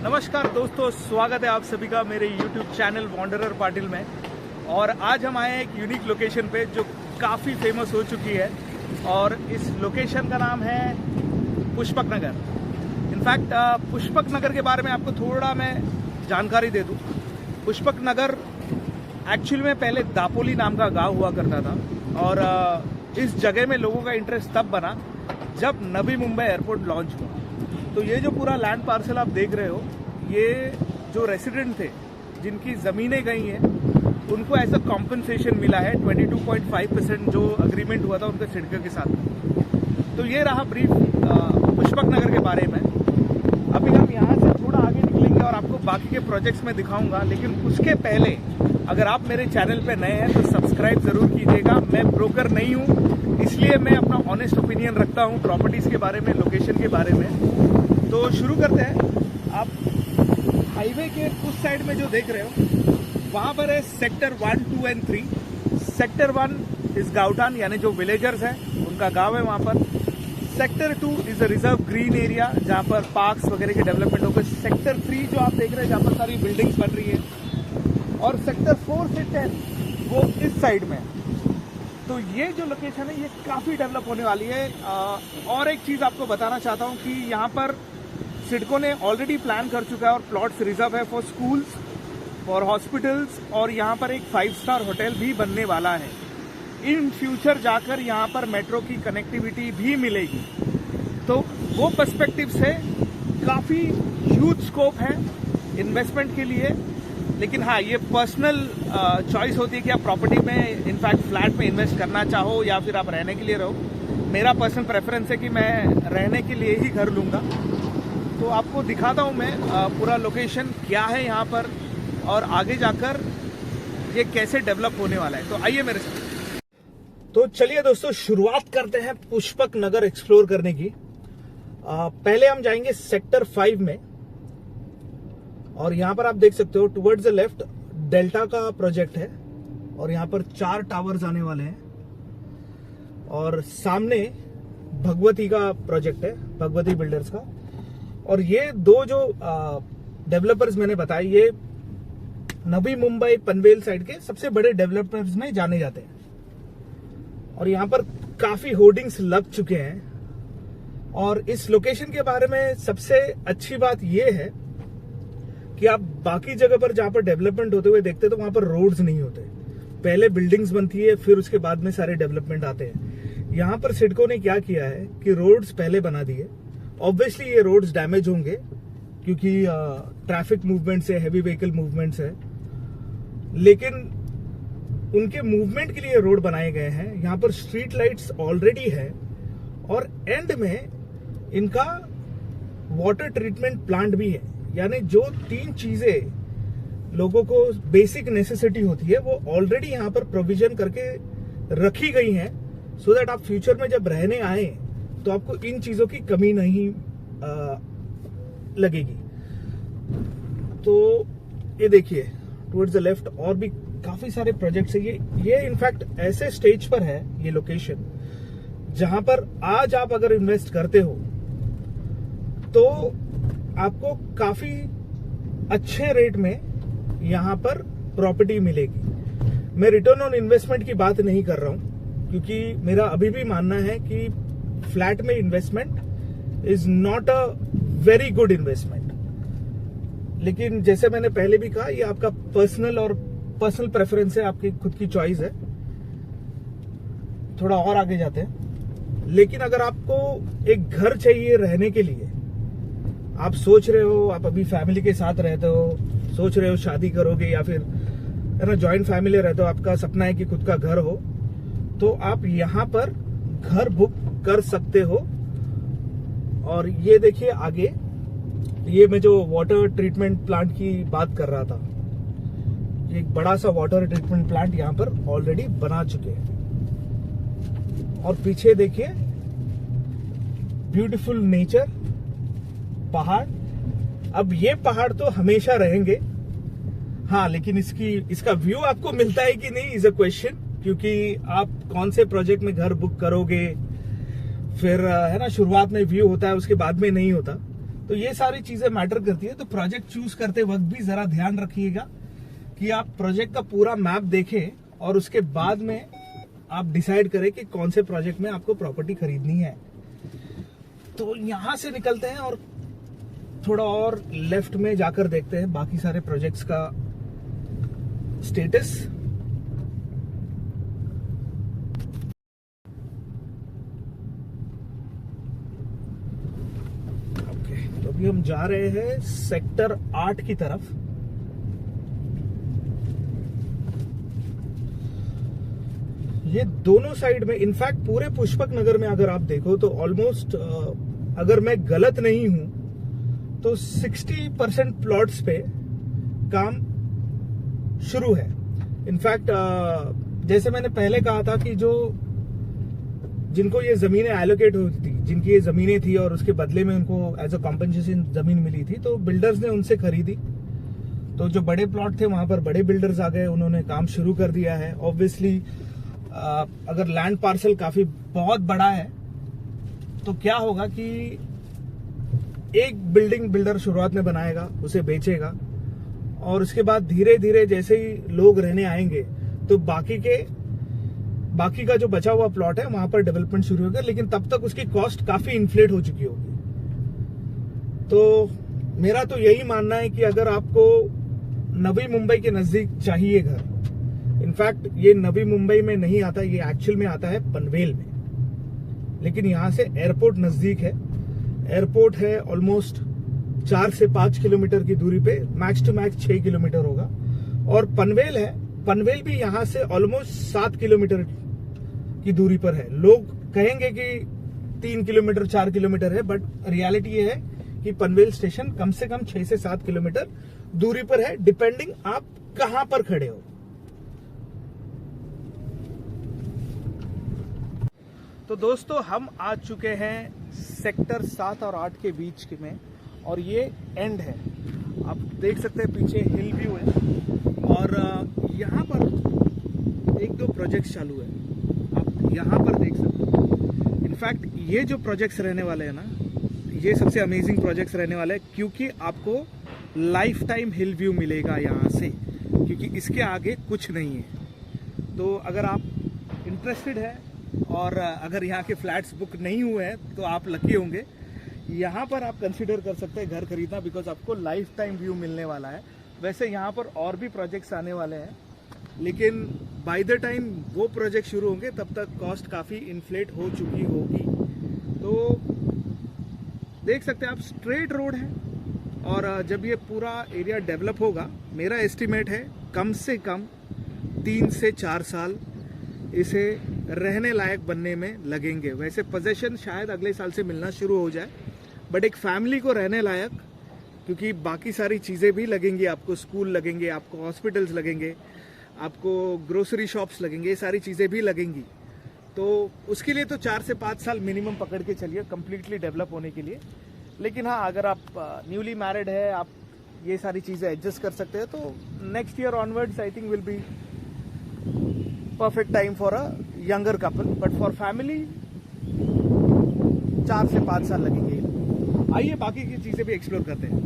नमस्कार दोस्तों, स्वागत है आप सभी का मेरे YouTube चैनल वॉन्डरर पाटिल में। और आज हम आए हैं एक यूनिक लोकेशन पे जो काफ़ी फेमस हो चुकी है और इस लोकेशन का नाम है पुष्पक नगर। इनफैक्ट पुष्पक नगर के बारे में आपको थोड़ा मैं जानकारी दे दूं। पुष्पक नगर एक्चुअली में पहले दापोली नाम का गांव हुआ करता था और इस जगह में लोगों का इंटरेस्ट तब बना जब नवी मुंबई एयरपोर्ट लॉन्च हुआ। तो ये जो पूरा लैंड पार्सल आप देख रहे हो, ये जो रेसिडेंट थे जिनकी ज़मीनें गई हैं उनको ऐसा कॉम्पनसेशन मिला है 22.5% जो अग्रीमेंट हुआ था उनके सिडको के साथ। तो ये रहा ब्रीफ पुष्पक नगर के बारे में। अभी हम यहाँ से थोड़ा आगे निकलेंगे और आपको बाकी के प्रोजेक्ट्स में दिखाऊंगा, लेकिन उसके पहले अगर आप मेरे चैनल पे नए हैं तो सब्सक्राइब ज़रूर कीजिएगा। मैं ब्रोकर नहीं हूँ, इसलिए मैं अपना ऑनेस्ट ओपिनियन रखता हूँ प्रॉपर्टीज़ के बारे में, लोकेशन के बारे में। तो शुरू करते हैं। आप हाईवे के उस साइड में जो देख रहे हो वहाँ पर है सेक्टर 1, 2 एंड 3। सेक्टर 1 इस गाउटान यानी जो विलेजर्स हैं उनका गांव है वहाँ पर। Sector 2 is a reserve green area जहाँ पर पार्क्स वगैरह के डेवलपमेंट होगा। सेक्टर 3 जो आप देख रहे हैं जहाँ पर सारी बिल्डिंग्स बन रही है, और सेक्टर 4 से 10 वो इस साइड में। तो ये जो लोकेशन है ये काफ़ी डेवलप होने वाली है। और एक चीज़ आपको बताना चाहता हूँ कि यहाँ पर सिडको ने ऑलरेडी प्लान कर चुका है और प्लॉट्स रिजर्व है फॉर स्कूल्स, फॉर हॉस्पिटल्स, और यहाँ पर एक 5 स्टार होटल भी बनने वाला है। इन फ्यूचर जाकर यहाँ पर मेट्रो की कनेक्टिविटी भी मिलेगी। तो वो पर्सपेक्टिव से काफ़ी ह्यूज स्कोप है इन्वेस्टमेंट के लिए। लेकिन हाँ, ये पर्सनल चॉइस होती है कि आप प्रॉपर्टी में इनफैक्ट फ्लैट में इन्वेस्ट करना चाहो या फिर आप रहने के लिए रहो। मेरा पर्सनल प्रेफरेंस है कि मैं रहने के लिए ही घर लूँगा। तो आपको दिखाता हूँ मैं पूरा लोकेशन क्या है यहाँ पर और आगे जाकर ये कैसे डेवलप होने वाला है। तो आइए मेरे साथ। तो चलिए दोस्तों, शुरुआत करते हैं पुष्पक नगर एक्सप्लोर करने की। पहले हम जाएंगे सेक्टर 5 में, और यहाँ पर आप देख सकते हो टुवर्ड्स द लेफ्ट डेल्टा का प्रोजेक्ट है और यहाँ पर 4 टावर्स आने वाले हैं। और सामने भगवती का प्रोजेक्ट है, भगवती बिल्डर्स का। और ये दो जो डेवलपर्स मैंने बताए, ये नवी मुंबई पनवेल साइड के सबसे बड़े डेवलपर्स में जाने जाते हैं। और यहाँ पर काफी होर्डिंग्स लग चुके हैं। और इस लोकेशन के बारे में सबसे अच्छी बात यह है कि आप बाकी जगह पर जहां पर डेवलपमेंट होते हुए देखते तो वहां पर रोड्स नहीं होते। पहले बिल्डिंग्स बनती है, फिर उसके बाद में सारे डेवलपमेंट आते हैं। यहाँ पर सिडको ने क्या किया है कि रोड्स पहले बना दिए। ऑब्वियसली ये रोड्स डैमेज होंगे क्योंकि ट्रैफिक मूवमेंट से, हैवी व्हीकल मूवमेंट से, लेकिन उनके मूवमेंट के लिए रोड बनाए गए हैं। यहाँ पर स्ट्रीट लाइट्स ऑलरेडी है और एंड में इनका वाटर ट्रीटमेंट प्लांट भी है। यानी जो 3 चीजें लोगों को बेसिक नेसेसिटी होती है वो ऑलरेडी यहाँ पर प्रोविजन करके रखी गई हैं, सो दैट आप फ्यूचर में जब रहने आए तो आपको इन चीजों की कमी नहीं लगेगी। तो ये देखिए टुवर्ड्स द लेफ्ट और भी काफी सारे प्रोजेक्ट्स है। ये इनफैक्ट ऐसे स्टेज पर है ये लोकेशन जहां पर आज आप अगर इन्वेस्ट करते हो तो आपको काफी अच्छे रेट में यहां पर प्रॉपर्टी मिलेगी। मैं रिटर्न ऑन इन्वेस्टमेंट की बात नहीं कर रहा हूं, क्योंकि मेरा अभी भी मानना है कि फ्लैट में investment is not a very good investment. लेकिन जैसे मैंने पहले भी कहा, ये आपका पर्सनल प्रेफरेंस है, आपकी खुद की चॉइस है। थोड़ा और आगे जाते हैं। लेकिन अगर आपको एक घर चाहिए रहने के लिए, आप सोच रहे हो, आप अभी फैमिली के साथ रहते हो, सोच रहे हो शादी करोगे या फिर है ना जॉइंट फैमिली रहते हो, आपका सपना है कि खुद का घर हो, तो आप यहाँ पर घर बुक कर सकते हो। और ये देखिए आगे, ये मैं जो वाटर ट्रीटमेंट प्लांट की बात कर रहा था, एक बड़ा सा वाटर ट्रीटमेंट प्लांट यहाँ पर ऑलरेडी बना चुके हैं। और पीछे देखिए ब्यूटीफुल नेचर, पहाड़। अब ये पहाड़ तो हमेशा रहेंगे, हाँ, लेकिन इसका व्यू आपको मिलता है कि नहीं इज अ क्वेश्चन, क्योंकि आप कौन से प्रोजेक्ट में घर बुक करोगे, फिर है ना शुरुआत में व्यू होता है, उसके बाद में नहीं होता। तो ये सारी चीजें मैटर करती है। तो प्रोजेक्ट चूज करते वक्त भी जरा ध्यान रखिएगा कि आप प्रोजेक्ट का पूरा मैप देखें और उसके बाद में आप डिसाइड करें कि कौन से प्रोजेक्ट में आपको प्रॉपर्टी खरीदनी है। तो यहां से निकलते हैं और थोड़ा और लेफ्ट में जाकर देखते हैं बाकी सारे प्रोजेक्ट्स का स्टेटस। ओके, तो अभी हम जा रहे हैं सेक्टर 8 की तरफ। ये दोनों साइड में, इनफैक्ट पूरे पुष्पक नगर में अगर आप देखो तो ऑलमोस्ट, अगर मैं गलत नहीं हूं तो 60% प्लॉट्स पे काम शुरू है। इनफैक्ट जैसे मैंने पहले कहा था कि जिनको ये जमीनें एलोकेट होती थी, जिनकी ये जमीनें थी और उसके बदले में उनको एज अ कॉम्पेंसेशन जमीन मिली थी, तो बिल्डर्स ने उनसे खरीदी। तो जो बड़े प्लॉट थे वहां पर बड़े बिल्डर्स आ गए, उन्होंने काम शुरू कर दिया है। ऑब्वियसली अगर लैंड पार्सल काफी बहुत बड़ा है तो क्या होगा कि एक बिल्डिंग बिल्डर शुरुआत में बनाएगा, उसे बेचेगा, और उसके बाद धीरे धीरे जैसे ही लोग रहने आएंगे तो बाकी का जो बचा हुआ प्लॉट है वहां पर डेवलपमेंट शुरू होगा, लेकिन तब तक उसकी कॉस्ट काफी इन्फ्लेट हो चुकी होगी। तो मेरा तो यही मानना है कि अगर आपको नवी मुंबई के नजदीक चाहिए घर, इनफैक्ट ये नवी मुंबई में नहीं आता, ये एक्चुअल में आता है पनवेल में, लेकिन यहां से एयरपोर्ट नजदीक है। एयरपोर्ट है ऑलमोस्ट 4 से 5 किलोमीटर की दूरी पे, मैक्स टू मैक्स 6 किलोमीटर होगा। और पनवेल है, पनवेल भी यहां से ऑलमोस्ट 7 किलोमीटर की दूरी पर है। लोग कहेंगे कि 3 किलोमीटर 4 किलोमीटर है, बट रियलिटी ये है कि पनवेल स्टेशन कम से कम 6 से 7 किलोमीटर दूरी पर है, डिपेंडिंग आप कहां पर खड़े हो। तो दोस्तों हम आ चुके हैं सेक्टर 7 और 8 के बीच में, और ये एंड है। आप देख सकते हैं पीछे हिल व्यू है, और यहाँ पर 1-2 प्रोजेक्ट्स चालू है, आप यहाँ पर देख सकते हैं। इनफैक्ट ये जो प्रोजेक्ट्स रहने वाले हैं ना, ये सबसे अमेजिंग प्रोजेक्ट्स रहने वाले हैं, क्योंकि आपको लाइफ टाइम हिल व्यू मिलेगा यहाँ से, क्योंकि इसके आगे कुछ नहीं है। तो अगर आप इंटरेस्टेड है और अगर यहाँ के फ्लैट्स बुक नहीं हुए हैं तो आप लकी होंगे। यहाँ पर आप कंसीडर कर सकते हैं घर खरीदना, बिकॉज आपको लाइफ टाइम व्यू मिलने वाला है। वैसे यहाँ पर और भी प्रोजेक्ट्स आने वाले हैं, लेकिन बाय द टाइम वो प्रोजेक्ट शुरू होंगे तब तक कॉस्ट काफ़ी इन्फ्लेट हो चुकी होगी। तो देख सकते हैं आप, स्ट्रेट रोड है, और जब ये पूरा एरिया डेवलप होगा, मेरा एस्टिमेट है कम से कम 3 से 4 साल इसे रहने लायक बनने में लगेंगे। वैसे पोजेशन शायद अगले साल से मिलना शुरू हो जाए, बट एक फैमिली को रहने लायक, क्योंकि बाकी सारी चीज़ें भी लगेंगी, आपको स्कूल लगेंगे, आपको हॉस्पिटल्स लगेंगे, आपको ग्रोसरी शॉप्स लगेंगे, ये सारी चीज़ें भी लगेंगी। तो उसके लिए तो 4 से 5 साल मिनिमम पकड़ के चलिए कम्प्लीटली डेवलप होने के लिए। लेकिन हाँ, अगर आप न्यूली मैरिड है, आप ये सारी चीज़ें एडजस्ट कर सकते हैं, तो next year onwards I think will be perfect time for a younger couple, but for family 4 से 5 साल लगेंगे। आइए बाकी की चीजें भी एक्सप्लोर करते हैं।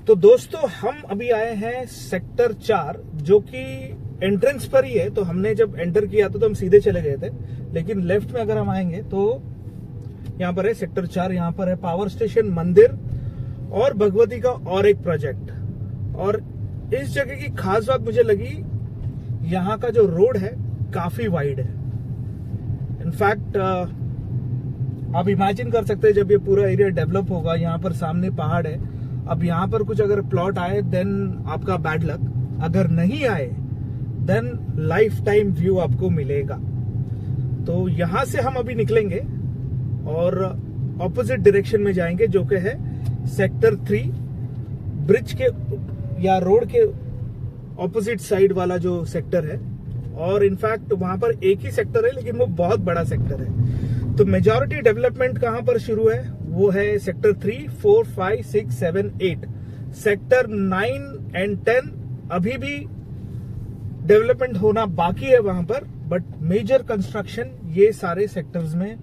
तो दोस्तों हम अभी आए हैं सेक्टर 4, जो कि एंट्रेंस पर ही है। तो हमने जब एंटर किया तो हम सीधे चले गए थे, लेकिन लेफ्ट में अगर हम आएंगे तो यहाँ पर है सेक्टर 4, यहाँ पर है पावर स्टेशन, मंदिर और भगवती का और एक प्रोजेक्ट। और इस जगह की खास बात मुझे लगी, यहाँ का जो रोड है काफी वाइड है। इनफैक्ट आप इमेजिन कर सकते हैं जब ये पूरा एरिया डेवलप होगा, यहाँ पर सामने पहाड़ है। अब यहाँ पर कुछ अगर प्लॉट आए देन आपका बैड लक, अगर नहीं आए देन लाइफ टाइम व्यू आपको मिलेगा। तो यहां से हम अभी निकलेंगे और ऑपोजिट डायरेक्शन में जाएंगे, जो कि है सेक्टर 3 ब्रिज के या रोड के ऑपोजिट साइड वाला जो सेक्टर है, और इनफैक्ट वहां पर एक ही सेक्टर है लेकिन वो बहुत बड़ा सेक्टर है। तो मेजॉरिटी डेवलपमेंट कहां पर शुरू है, वो है सेक्टर 3, 4, 5, 6, 7, 8। सेक्टर 9 एंड 10 अभी भी डेवलपमेंट होना बाकी है वहां पर, बट मेजर कंस्ट्रक्शन ये सारे सेक्टर्स में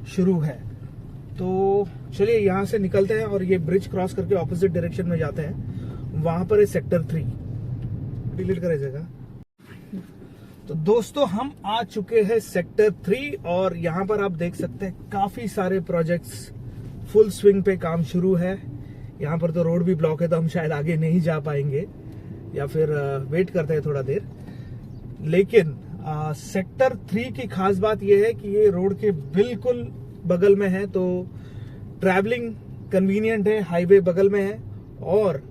शुरू है। तो चलिए यहां से निकलते हैं और ये ब्रिज क्रॉस करके ऑपोजिट डायरेक्शन में जाते हैं। वहां पर है सेक्टर 3। डिलीट करे जगह। तो दोस्तों हम आ चुके हैं सेक्टर 3 और यहां पर आप देख सकते हैं काफी सारे प्रोजेक्ट्स फुल स्विंग पे काम शुरू है। यहाँ पर तो रोड भी ब्लॉक है तो हम शायद आगे नहीं जा पाएंगे या फिर वेट करते हैं थोड़ा देर। लेकिन सेक्टर 3 की खास बात यह है कि ये रोड के बिल्कुल बगल में है, तो ट्रैवलिंग कन्वीनियंट है, हाईवे बगल में है और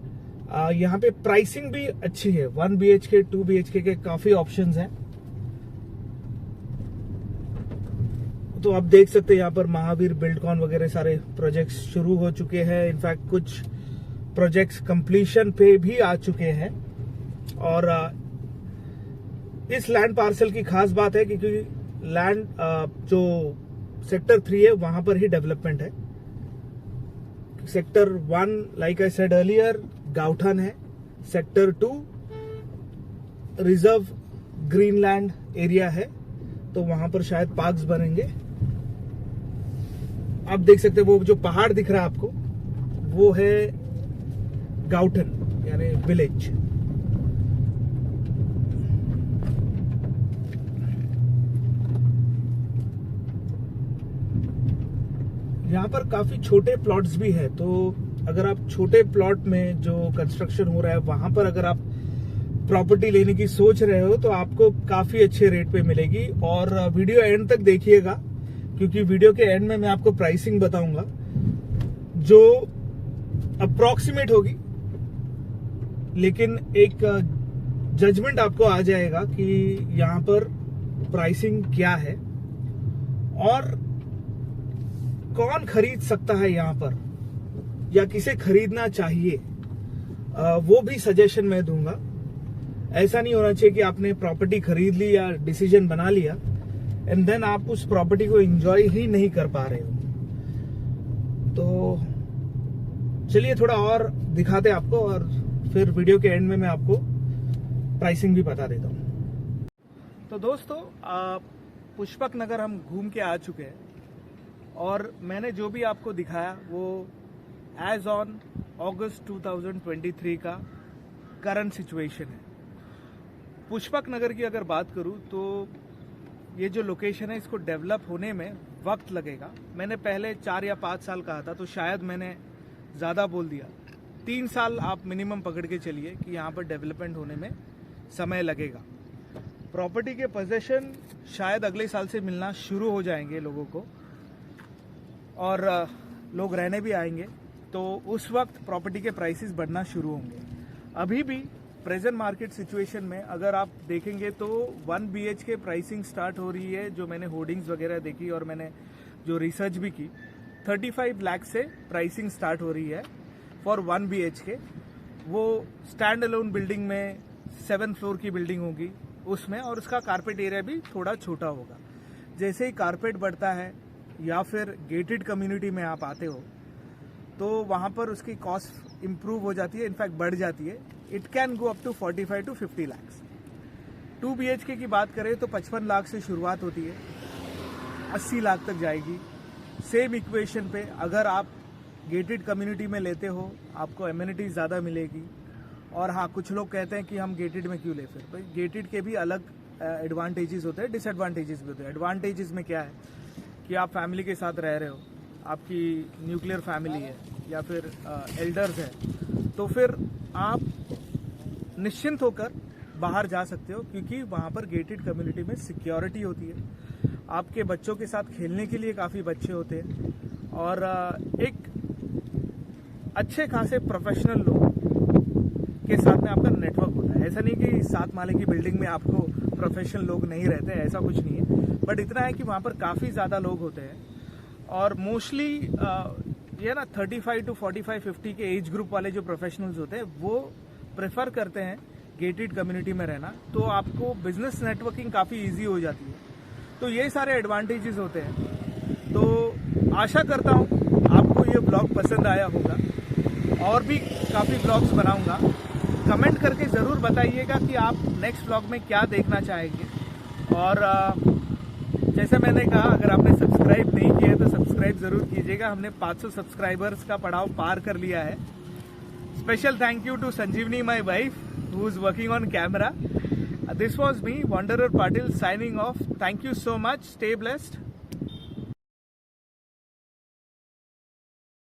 यहाँ पे प्राइसिंग भी अच्छी है। 1 BHK 2 BHK के काफी ऑप्शंस हैं। तो आप देख सकते हैं यहाँ पर महावीर, बिल्डकॉन वगैरह सारे प्रोजेक्ट्स शुरू हो चुके हैं। इनफैक्ट कुछ प्रोजेक्ट्स कंप्लीशन पे भी आ चुके हैं। और इस लैंड पार्सल की खास बात है क्योंकि लैंड जो सेक्टर 3 है वहां पर ही डेवलपमेंट है। Sector 1 like I said earlier गाउठन है। सेक्टर 2 रिजर्व ग्रीनलैंड एरिया है, तो वहां पर शायद पार्क्स बनेंगे। आप देख सकते हैं वो जो पहाड़ दिख रहा है आपको, वो है गाउठन यानी विलेज। यहाँ पर काफी छोटे प्लॉट्स भी है, तो अगर आप छोटे प्लॉट में जो कंस्ट्रक्शन हो रहा है वहां पर अगर आप प्रॉपर्टी लेने की सोच रहे हो तो आपको काफी अच्छे रेट पे मिलेगी। और वीडियो एंड तक देखिएगा क्योंकि वीडियो के एंड में मैं आपको प्राइसिंग बताऊंगा जो अप्रोक्सीमेट होगी, लेकिन एक जजमेंट आपको आ जाएगा कि यहाँ पर प्राइसिंग क्या है और कौन खरीद सकता है यहाँ पर या किसे खरीदना चाहिए, वो भी सजेशन मैं दूंगा। ऐसा नहीं होना चाहिए कि आपने प्रॉपर्टी खरीद ली या डिसीजन बना लिया एंड देन आप उस प्रॉपर्टी को एंजॉय ही नहीं कर पा रहे हो। तो चलिए थोड़ा और दिखाते हैं आपको और फिर वीडियो के एंड में मैं आपको प्राइसिंग भी बता देता हूँ। तो दोस्तों पुष्पक नगर हम घूम के आ चुके हैं और मैंने जो भी आपको दिखाया वो एज ऑन अगस्त 2023 का करंट सिचुएशन है। पुष्पक नगर की अगर बात करूं तो ये जो लोकेशन है इसको डेवलप होने में वक्त लगेगा। मैंने पहले 4 या 5 साल कहा था तो शायद मैंने ज़्यादा बोल दिया। 3 साल आप मिनिमम पकड़ के चलिए कि यहाँ पर डेवलपमेंट होने में समय लगेगा। प्रॉपर्टी के पोजेशन शायद अगले साल से मिलना शुरू हो जाएंगे लोगों को और लोग रहने भी आएंगे, तो उस वक्त प्रॉपर्टी के प्राइसेस बढ़ना शुरू होंगे। अभी भी प्रेजेंट मार्केट सिचुएशन में अगर आप देखेंगे तो 1 BHK प्राइसिंग स्टार्ट हो रही है, जो मैंने होर्डिंग्स वगैरह देखी और मैंने जो रिसर्च भी की, 35 लाख से प्राइसिंग स्टार्ट हो रही है फॉर 1 BHK। वो स्टैंड अलोन बिल्डिंग में 7 फ्लोर की बिल्डिंग होगी उसमें, और उसका कारपेट एरिया भी थोड़ा छोटा होगा। जैसे ही कारपेट बढ़ता है या फिर गेटेड कम्युनिटी में आप आते हो तो वहाँ पर उसकी कॉस्ट इम्प्रूव हो जाती है, इनफैक्ट बढ़ जाती है। It can go up to 45 to 50 lakh. 2 BHK की बात करें तो 55 लाख से शुरुआत होती है, 80 लाख तक जाएगी। सेम इक्वेशन पे अगर आप गेटेड कम्युनिटी में लेते हो आपको एमिनिटीज ज़्यादा मिलेगी। और हाँ, कुछ लोग कहते हैं कि हम गेटेड में क्यों ले, फिर भाई गेटेड के भी अलग एडवांटेजेस होते हैं, डिसएडवांटेजेस भी होते हैं। एडवांटेजेस में क्या है कि आप फैमिली के साथ रह रहे हो, आपकी न्यूक्लियर फैमिली है या फिर एल्डर्स है, तो फिर आप निश्चिंत होकर बाहर जा सकते हो क्योंकि वहाँ पर गेटेड कम्युनिटी में सिक्योरिटी होती है। आपके बच्चों के साथ खेलने के लिए काफ़ी बच्चे होते हैं और एक अच्छे खासे प्रोफेशनल लोग के साथ में आपका नेटवर्क होता है। ऐसा नहीं कि 7 माले की बिल्डिंग में आपको प्रोफेशनल लोग नहीं रहते, ऐसा कुछ नहीं है, बट इतना है कि वहाँ पर काफ़ी ज़्यादा लोग होते हैं और मोस्टली ये ना 35 to 45, 50 के एज ग्रुप वाले जो प्रोफेशनल्स होते हैं वो प्रेफर करते हैं गेटेड कम्युनिटी में रहना, तो आपको बिजनेस नेटवर्किंग काफ़ी इजी हो जाती है। तो ये सारे एडवांटेजेस होते हैं। तो आशा करता हूँ आपको ये ब्लॉग पसंद आया होगा और भी काफ़ी ब्लॉग्स बनाऊंगा। कमेंट करके ज़रूर बताइएगा कि आप नेक्स्ट ब्लॉग में क्या देखना चाहेंगे। और जैसे मैंने कहा, अगर आपने सब्सक्राइब नहीं किया है तो सब्सक्राइब ज़रूर कीजिएगा। हमने 500 सब्सक्राइबर्स का पड़ाव पार कर लिया है। Special thank you to Sanjeevani, my wife, who is working on camera. This was me, Wanderer Patil, signing off. Thank you so much. Stay blessed.